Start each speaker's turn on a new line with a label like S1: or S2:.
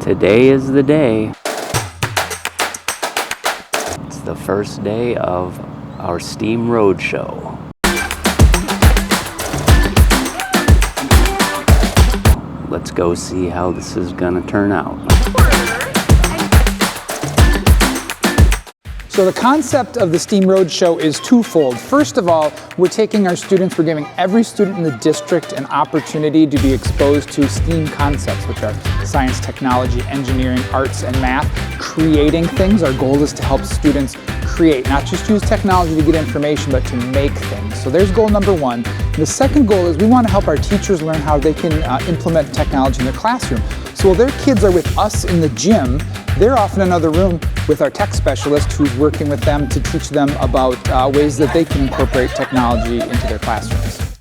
S1: Today is the day. It's the first day of our STEAM Roadshow. Let's go see how this is gonna turn out.
S2: So the concept of the STEAM Roadshow is twofold. First of all, we're taking our students, we're giving every student in the district an opportunity to be exposed to STEAM concepts, which are science, technology, engineering, arts, and math. Creating things. Our goal is to help students create, not just use technology to get information, but to make things. So there's goal number one. The second goal is we want to help our teachers learn how they can implement technology in their classroom. So while their kids are with us in the gym, they're off in another room with our tech specialist who's working with them to teach them about ways that they can incorporate technology into their classrooms.